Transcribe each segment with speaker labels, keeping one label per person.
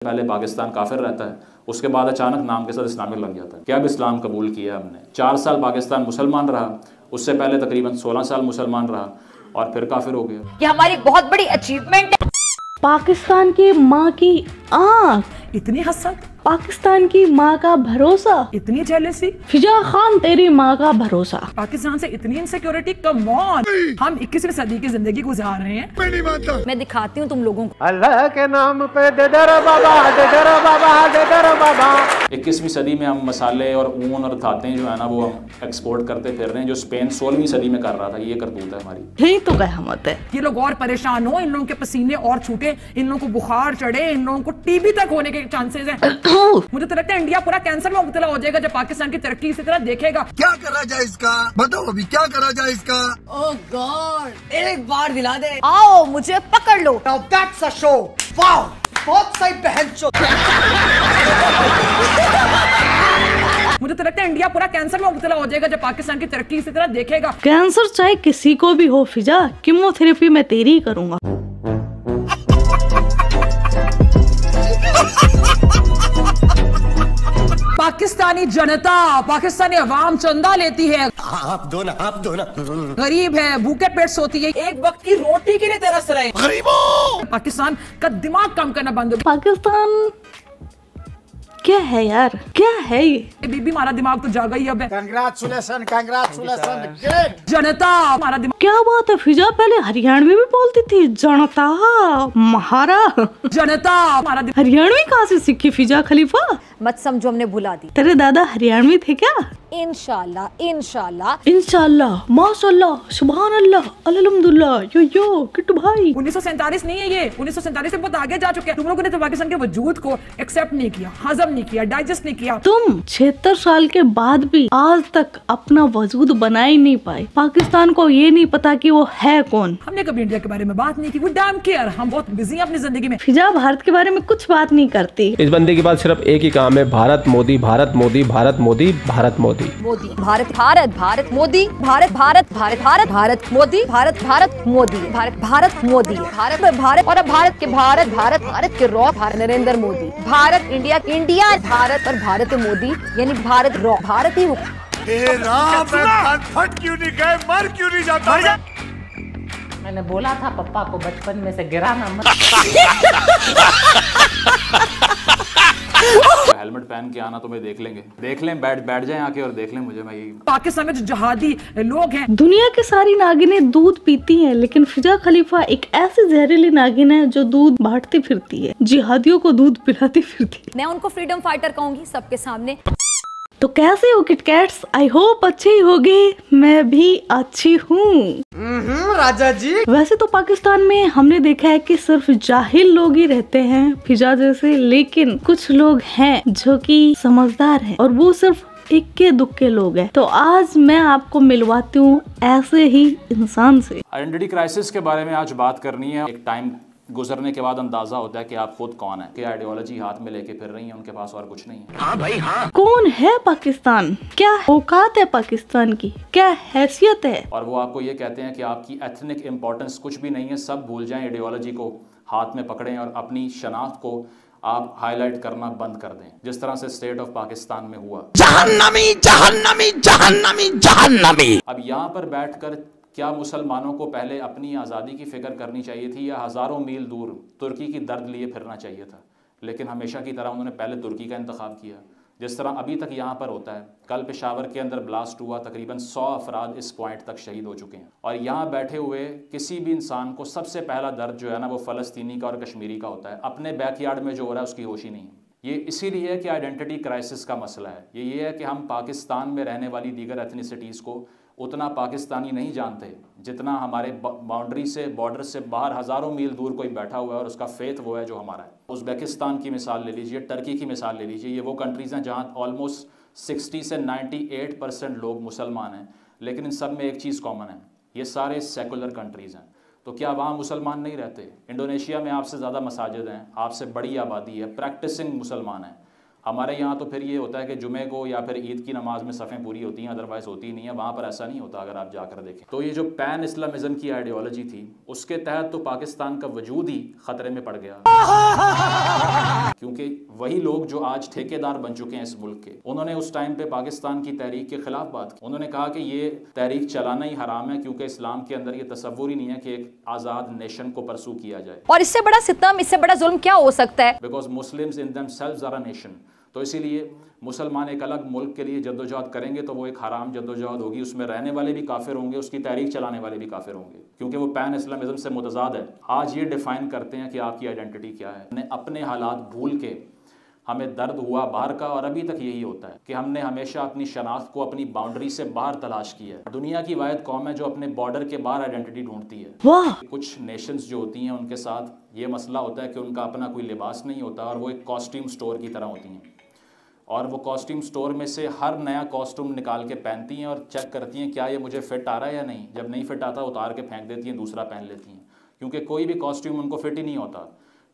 Speaker 1: पहले पाकिस्तान काफिर रहता है, उसके बाद अचानक नाम के साथ इस्लामिक लग जाता है कि अब इस्लाम कबूल किया हमने। 4 साल पाकिस्तान मुसलमान रहा, उससे पहले तकरीबन 16 साल मुसलमान रहा और फिर काफिर हो गया।
Speaker 2: ये हमारी बहुत बड़ी अचीवमेंट है।
Speaker 3: पाकिस्तान की माँ की आँख,
Speaker 4: इतनी हसद,
Speaker 3: पाकिस्तान की माँ का भरोसा,
Speaker 4: इतनी जेलसी,
Speaker 3: फिजा खान तेरी माँ का भरोसा।
Speaker 4: पाकिस्तान से इतनी इनसिक्योरिटी, कम ऑन। हम 21वीं सदी की जिंदगी गुजार रहे हैं।
Speaker 5: मैं नहीं मानता।
Speaker 2: मैं दिखाती हूँ तुम लोगों को।
Speaker 6: अल्लाह के नाम पे दे दरो बाबा, दे दरो बाबा, दे दरो बाबा।
Speaker 1: 21वीं सदी में हम मसाले और ऊन और धातें जो है ना वो हम एक्सपोर्ट करते फिर रहे हैं, जो स्पेन 16वीं सदी में कर रहा था। ये करतूत है हमारी।
Speaker 3: यही तो कहमत है।
Speaker 4: ये लोग और परेशान हो, इन लोगों के पसीने और छूटे, इन लोगों को बुखार चढ़े, इन लोगों को टीबी तक होने के चांसेस हैं। मुझे तो लगता है इंडिया पूरा कैंसर में मुब्तला हो जाएगा जब पाकिस्तान की तरक्की इसी तरह देखेगा।
Speaker 5: क्या करा जाए इसका, बताओ अभी क्या करा जाए इसका।
Speaker 2: ओह गॉड, एक बार दिला दे। आओ मुझे पकड़ लो।
Speaker 7: Now that's a show. Wow, बहुत सही बहनचोद।
Speaker 4: मुझे तो लगता है इंडिया पूरा कैंसर में मुब्तला हो जाएगा जब पाकिस्तान की तरक्की इसी तरह देखेगा।
Speaker 3: कैंसर चाहे किसी को भी हो फिजा, कीमोथेरेपी मैं तेरी ही करूँगा।
Speaker 4: पाकिस्तानी जनता, पाकिस्तानी अवाम चंदा लेती है।
Speaker 7: आप दो ना।
Speaker 4: गरीब है, भूखे पेट सोती है, एक वक्त की रोटी के लिए तरस रहे।
Speaker 5: गरीबों,
Speaker 4: पाकिस्तान का दिमाग काम करना बंद हो।
Speaker 3: पाकिस्तान क्या है यार, क्या है ये?
Speaker 4: बीबी हमारा दिमाग तो जागा ही अब है।
Speaker 7: Congratulations, great.
Speaker 4: जनता हमारा दिमाग।
Speaker 3: क्या बात है फिजा, पहले हरियाणवी में बोलती थी जनता महारा।
Speaker 4: जनता हमारा दिमाग।
Speaker 3: हरियाणवी कहाँ से सीखी फिजा खलीफा?
Speaker 2: मत समझो हमने भुला दी।
Speaker 3: तेरे दादा हरियाणवी थे क्या?
Speaker 2: इंशाल्लाह इंशाल्लाह
Speaker 3: इंशाल्लाह, माशाल्लाह, सुभान अल्लाह, अल्हम्दुलिल्लाह, यो किट्टू भाई।
Speaker 4: 1947 नहीं है ये, 1947 से बहुत आगे जा चुके हैं। तुम लोगों ने तो पाकिस्तान के वजूद को एक्सेप्ट नहीं किया, हजम नहीं किया, डाइजेस्ट नहीं किया।
Speaker 3: तुम 76 साल के बाद भी आज तक अपना वजूद बना ही नहीं पाए। पाकिस्तान को ये नहीं पता कि वो है कौन।
Speaker 4: हमने कभी इंडिया के बारे में बात नहीं की। वी डैम केयर, हम बहुत बिजी हैं अपनी जिंदगी में।
Speaker 3: फिजा भारत के बारे में कुछ बात नहीं करती।
Speaker 6: इस बंदे के पास सिर्फ एक ही काम है, भारत मोदी, भारत मोदी, भारत मोदी, भारत मोदी।
Speaker 2: मोदी भारत भारत भारत मोदी भारत भारत भारत भारत भारत मोदी भारत भारत मोदी भारत भारत मोदी भारत भारत और अब भारत के भारत के raw Bharat Narendra Modi, Bharat India India Bharat और भारत मोदी यानी भारत रॉ भारत ही
Speaker 5: फट क्यों नहीं गए, मर क्यों नहीं जाता।
Speaker 8: मैंने बोला था पप्पा को बचपन में से गिराना मत।
Speaker 1: हेलमेट पहन के आना तो मैं देख लें, बैठ जाएं आके और देख लें मुझे। मैं यही
Speaker 4: पाकिस्तान में जो जहादी लोग हैं,
Speaker 3: दुनिया की सारी नागिनें दूध पीती हैं, लेकिन फिजा खलीफा एक ऐसी जहरीली नागिन है जो दूध बांटती फिरती है, जिहादियों को दूध पिलाती फिरती है।
Speaker 2: मैं उनको फ्रीडम फाइटर कहूंगी सबके सामने।
Speaker 3: तो कैसे हो किटकैट्स? आई होप अच्छी होगी, मैं भी अच्छी हूँ।
Speaker 7: राजा जी।
Speaker 3: वैसे तो पाकिस्तान में हमने देखा है कि सिर्फ जाहिल लोग ही रहते हैं फिजा जैसे, लेकिन कुछ लोग हैं जो कि समझदार हैं और वो सिर्फ इक्के दुक्के लोग हैं। तो आज मैं आपको मिलवाती हूँ ऐसे ही इंसान से।
Speaker 1: आइडेंटिटी क्राइसिस के बारे में आज बात करनी है। एक टाइम गुजरने के बाद अंदाजा होता है कि आप खुद कौन है, कि आइडियोलॉजी हाथ में लेके फिर रही है, उनके पास और कुछ नहीं है।
Speaker 7: हाँ भाई हाँ।
Speaker 3: कौन है पाकिस्तान, क्या औकात है पाकिस्तान की, क्या हैसियत है?
Speaker 1: और वो आपको ये कहते हैं कि आपकी एथनिक इंपॉर्टेंस कुछ भी नहीं है, सब भूल जाएं, आइडियोलॉजी को हाथ में पकड़ें और अपनी शनाख्त को आप हाईलाइट करना बंद कर दें, जिस तरह से स्टेट ऑफ पाकिस्तान में हुआ।
Speaker 5: जहन्नमी जहन्नमी जहन्नमी जहन्नमी।
Speaker 1: अब यहाँ पर बैठकर क्या मुसलमानों को पहले अपनी आज़ादी की फ़िक्र करनी चाहिए थी या हज़ारों मील दूर तुर्की की दर्द लिए फिरना चाहिए था? लेकिन हमेशा की तरह उन्होंने पहले तुर्की का इंतखाब किया, जिस तरह अभी तक यहाँ पर होता है। कल पेशावर के अंदर ब्लास्ट हुआ, तकरीबन 100 अफराद इस पॉइंट तक शहीद हो चुके हैं। और यहाँ बैठे हुए किसी भी इंसान को सबसे पहला दर्द जो है ना वो फ़लस्तीनी का और कश्मीरी का होता है। अपने बैकयार्ड में जो हो रहा है उसकी होश ही नहीं है। ये इसीलिए कि आइडेंटिटी क्राइसिस का मसला है। ये है कि हम पाकिस्तान में रहने वाली दीगर एथनिसिटीज़ को उतना पाकिस्तानी नहीं जानते जितना हमारे बाउंड्री से, बॉर्डर से बाहर हज़ारों मील दूर कोई बैठा हुआ है और उसका फेथ वो है जो हमारा है। उज़्बेकिस्तान की मिसाल ले लीजिए, टर्की की मिसाल ले लीजिए। ये वो कंट्रीज़ हैं जहाँ ऑलमोस्ट 60 से 98% लोग मुसलमान हैं, लेकिन इन सब में एक चीज़ कॉमन है, ये सारे सेकुलर कंट्रीज़ हैं। तो क्या वहाँ मुसलमान नहीं रहते? इंडोनेशिया में आपसे ज़्यादा मसाजिद हैं, आपसे बड़ी आबादी है, प्रैक्टिसिंग मुसलमान हैं। हमारे यहाँ तो फिर ये होता है कि जुमे को या फिर ईद की नमाज में सफ़ें पूरी होती हैं, अदरवाइज़ होती नहीं है। वहाँ पर ऐसा नहीं होता अगर आप जाकर देखें। तो ये जो पैन इस्लामिज़म की आइडियोलॉजी थी, उसके तहत तो पाकिस्तान का वजूद ही ख़तरे में पड़ गया, क्योंकि वही लोग जो आज ठेकेदार बन चुके हैं इस मुल्क के, उन्होंने उस टाइम पे पाकिस्तान की तहरीक के खिलाफ बात की। उन्होंने कहा कि ये तहरीक चलाना ही हराम है, क्योंकि इस्लाम के अंदर ये तसव्वुर ही नहीं है कि एक आज़ाद नेशन को परसू किया जाए।
Speaker 2: और इससे बड़ा सितम, इससे बड़ा जुल्म क्या हो सकता है?
Speaker 1: Because Muslims in themselves are a nation. तो इसीलिए मुसलमान एक अलग मुल्क के लिए जद्दोजहद करेंगे तो वो एक हराम जद्दोजहद होगी, उसमें रहने वाले भी काफिर होंगे, उसकी तहरीक चलाने वाले भी काफिर होंगे, क्योंकि वो पैन इस्लामिज़म से मुतज़ाद है। आज ये डिफ़ाइन करते हैं कि आपकी आइडेंटिटी क्या है। हमने अपने हालात भूल के, हमें दर्द हुआ बाहर का, और अभी तक यही होता है कि हमने हमेशा अपनी शनाख्त को अपनी बाउंड्री से बाहर तलाश किया है। दुनिया की वाहिद कौम है जो अपने बॉर्डर के बाहर आइडेंटिटी ढूंढती है।
Speaker 3: वाह!
Speaker 1: कुछ नेशंस जो होती हैं उनके साथ ये मसला होता है कि उनका अपना कोई लिबास नहीं होता, और वो एक कॉस्ट्यूम स्टोर की तरह होती हैं, और वो कॉस्ट्यूम स्टोर में से हर नया कॉस्ट्यूम निकाल के पहनती हैं और चेक करती हैं क्या ये मुझे फिट आ रहा है या नहीं। जब नहीं फिट आता उतार के फेंक देती हैं, दूसरा पहन लेती हैं, क्योंकि कोई भी कॉस्ट्यूम उनको फिट ही नहीं होता।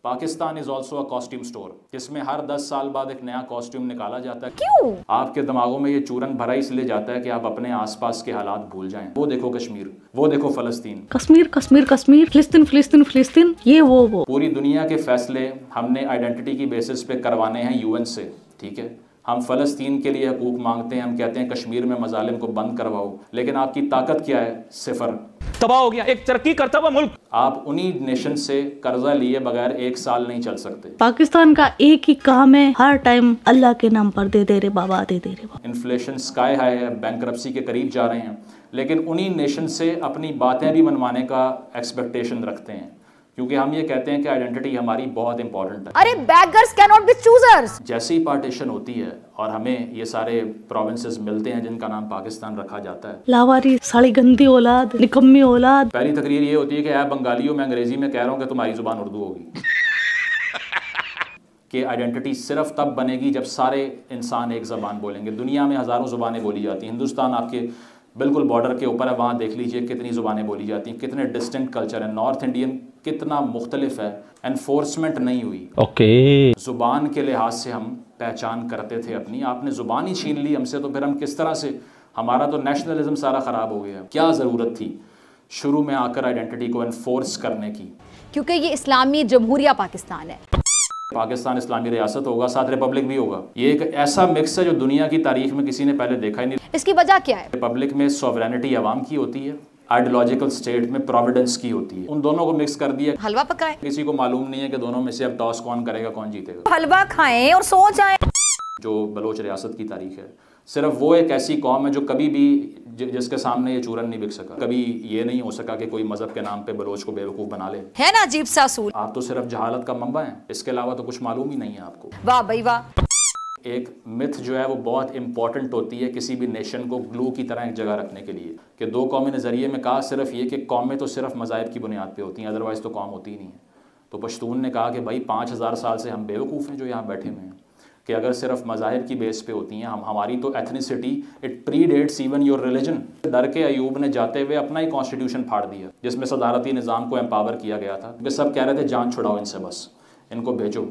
Speaker 1: Pakistan is also a costume store, जिसमें हर 10 साल बाद एक नया कॉस्ट्यूम निकाला जाता है।
Speaker 2: क्यों?
Speaker 1: आपके दिमागों में ये चूरन भरा इसलिए जाता है कि आप अपने आसपास के हालात भूल जाएं। वो देखो कश्मीर, वो देखो फ़लस्तीन,
Speaker 3: कश्मीर कश्मीर कश्मीर, फिलिस्तीन फिलिस्तीन फिलिस्तीन, ये वो
Speaker 1: पूरी दुनिया के फैसले हमने आइडेंटिटी की बेसिस पे करवाने हैं यूएन से, ठीक है। हम फ़लस्तीन के लिए हकूक़ मांगते हैं, हम कहते हैं कश्मीर में मजालिम को बंद करवाओ, लेकिन आपकी ताकत क्या है? सिफर।
Speaker 6: तबाह हो गया एक तरक्की करता हुआ मुल्क।
Speaker 1: आप उन्हीं नेशन से कर्जा लिए बगैर 1 साल नहीं चल सकते।
Speaker 3: पाकिस्तान का एक ही काम है, हर टाइम अल्लाह के नाम पर दे दे रे बाबा, दे दे रे बाबा।
Speaker 1: इन्फ्लेशन स्काई हाई है, बैंकरप्सी के करीब जा रहे हैं, लेकिन उन्हीं नेशन से अपनी बातें भी मनवाने का एक्सपेक्टेशन रखते हैं, क्योंकि हम ये कहते हैं कि आइडेंटिटी हमारी बहुत इंपॉर्टेंट है।
Speaker 2: अरे beggars cannot be choosers।
Speaker 1: जैसे ही पार्टीशन होती है और हमें ये सारे प्रोविंसेस मिलते हैं जिनका नाम पाकिस्तान रखा जाता है,
Speaker 3: लावारी साली गंदी औलाद, निकम्मी औलाद।
Speaker 1: पहली तकरीर ये होती है कि आप बंगालियों, मैं अंग्रेजी में कह रहा हूँ कि तुम्हारी जुबान उर्दू होगी। कि आइडेंटिटी सिर्फ तब बनेगी जब सारे इंसान एक ज़बान बोलेंगे। दुनिया में हज़ारों ज़ुबानें बोली जाती हैं, हिंदुस्तान आपके बिल्कुल बॉर्डर के ऊपर है, वहाँ देख लीजिए कितनी ज़ुबानें बोली जाती हैं, कितने डिस्टिंक्ट कल्चर है। नॉर्थ इंडियन कितना मुख्तलिफ है, एनफोर्समेंट नहीं हुई।
Speaker 6: ओके,
Speaker 1: ज़ुबान के लिहाज से हम पहचान करते थे अपनी, आपने ज़ुबान ही छीन ली हमसे, तो फिर हम किस तरह से, हमारा तो नेशनलिज्म सारा ख़राब हो गया। क्या ज़रूरत थी शुरू में आकर आइडेंटिटी को एनफोर्स करने की?
Speaker 2: क्योंकि ये इस्लामी जमहूरिया पाकिस्तान है।
Speaker 1: पाकिस्तान इस्लामी रियासत होगा, साथ रिपब्लिक भी होगा। ये एक ऐसा मिक्स है जो दुनिया की तारीख में किसी ने पहले देखा ही नहीं।
Speaker 2: इसकी वजह क्या है?
Speaker 1: रिपब्लिक में सॉवरेनिटी अवाम की होती है, आइडियोलॉजिकल स्टेट में प्रोविडेंस की होती है। उन दोनों को मिक्स कर दिया,
Speaker 2: हलवा पकाएं।
Speaker 1: किसी को मालूम नहीं है कि दोनों में से अब टॉस कौन करेगा, कौन जीतेगा।
Speaker 2: हलवा खाएं और सो जाएं।
Speaker 1: जो बलोच रियासत की तारीख है, सिर्फ वो एक ऐसी कौम है जो कभी भी जिसके सामने ये चूरन नहीं बिक सका। कभी ये नहीं हो सका कि कोई मजहब के नाम पे बलोच को बेवकूफ़ बना ले।
Speaker 2: है ना अजीब सा असूल?
Speaker 1: आप तो सिर्फ जहालत का मंबा हैं, इसके अलावा तो कुछ मालूम ही नहीं है आपको।
Speaker 2: वाह भाई वाह।
Speaker 1: एक मिथ जो है वो बहुत इंपॉर्टेंट होती है किसी भी नेशन को ग्लू की तरह एक जगह रखने के लिए, कि दो कौमी नज़रिए में कहा सिर्फ ये कि कौमें तो सिर्फ मज़ाहिब की बुनियाद पे होती हैं, अदरवाइज़ तो कौम होती ही नहीं है। तो पश्तून ने कहा कि भाई 5000 साल से हम बेवकूफ़ हैं जो यहाँ बैठे हुए हैं, कि अगर सिर्फ मज़ाहिब की बेस पे होती हैं, हमारी तो ethnicity it predates even your religion. डर के अयूब ने जाते हुए अपना ही कॉन्स्टिट्यूशन फाड़ दिया, जिसमें सदारती निज़ाम को एम्पावर किया गया था। वे सब कह रहे थे जान छुड़ाओ इनसे, बस इनको भेजो।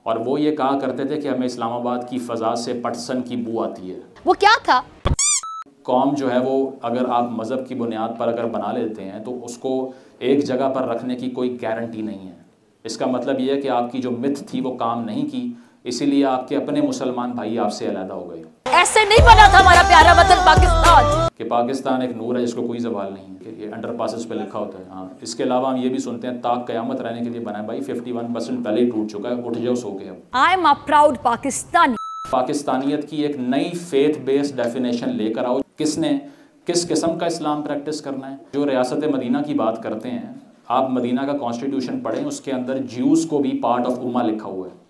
Speaker 1: और वो ये कहा करते थे कि हमें इस्लामाबाद की फ़ज़ा से पटसन की बू आती है।
Speaker 2: वो क्या था?
Speaker 1: कौम जो है वो अगर आप मज़हब की बुनियाद पर अगर बना लेते हैं तो उसको एक जगह पर रखने की कोई गारंटी नहीं है। इसका मतलब ये है कि आपकी जो मिथ थी वो काम नहीं की, इसीलिए आपके अपने मुसलमान भाई आपसे अलहदा हो गए।
Speaker 2: ऐसे नहीं बना था हमारा प्यारा वतन पाकिस्तान,
Speaker 1: कि पाकिस्तान एक नूर है जिसको कोई ज़वाल नहीं है, कि ये अंडर पासेस पे लिखा होता है। हाँ, इसके अलावा हम ये भी सुनते हैं ताक क़यामत रहने के लिए बना है। भाई 51% पहले ही टूट चुका है, उठ जाओ सो के। अब
Speaker 2: I am a proud Pakistani.
Speaker 1: पाकिस्तानियत की एक नई फेथ बेस्ड डेफिनेशन लेकर आओ। किसने किस किस्म का इस्लाम प्रैक्टिस करना है? जो रियासत मदीना की बात करते हैं, आप मदीना का कॉन्स्टिट्यूशन पढ़ें, उसके अंदर ज्यूज़ को भी पार्ट ऑफ उम्मा लिखा हुआ है।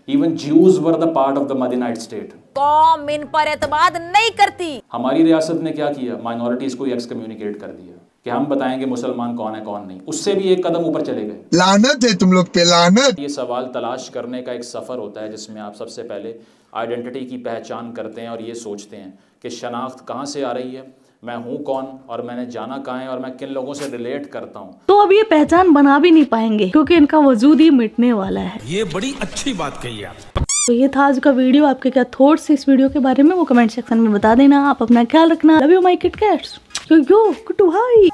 Speaker 1: Even Jews were the part of the Madinite state.
Speaker 2: कौम इन पर एतमाद नहीं करती।
Speaker 1: हमारी रियासत ने क्या किया? माइनॉरिटीज को एक्सकम्युनिकेट कर दिया कि हम बताएंगे मुसलमान कौन है कौन नहीं। उससे भी एक कदम ऊपर चले गए।
Speaker 5: लानत है तुम लोग पे, लानत।
Speaker 1: ये सवाल तलाश करने का एक सफ़र होता है जिसमें आप सबसे पहले आइडेंटिटी की पहचान करते हैं और ये सोचते हैं कि शनाख्त कहाँ से आ रही है, मैं हूँ कौन और मैंने जाना कहाँ है और मैं किन लोगों से रिलेट करता हूँ।
Speaker 3: तो अब ये पहचान बना भी नहीं पाएंगे क्योंकि इनका वजूद ही मिटने वाला है।
Speaker 5: ये बड़ी अच्छी बात कही आप।
Speaker 3: तो ये था आज का वीडियो। आपके क्या थॉट्स इस वीडियो के बारे में वो कमेंट सेक्शन में बता देना। आप अपना ख्याल रखना। Love you my kit cats. Yo good to high.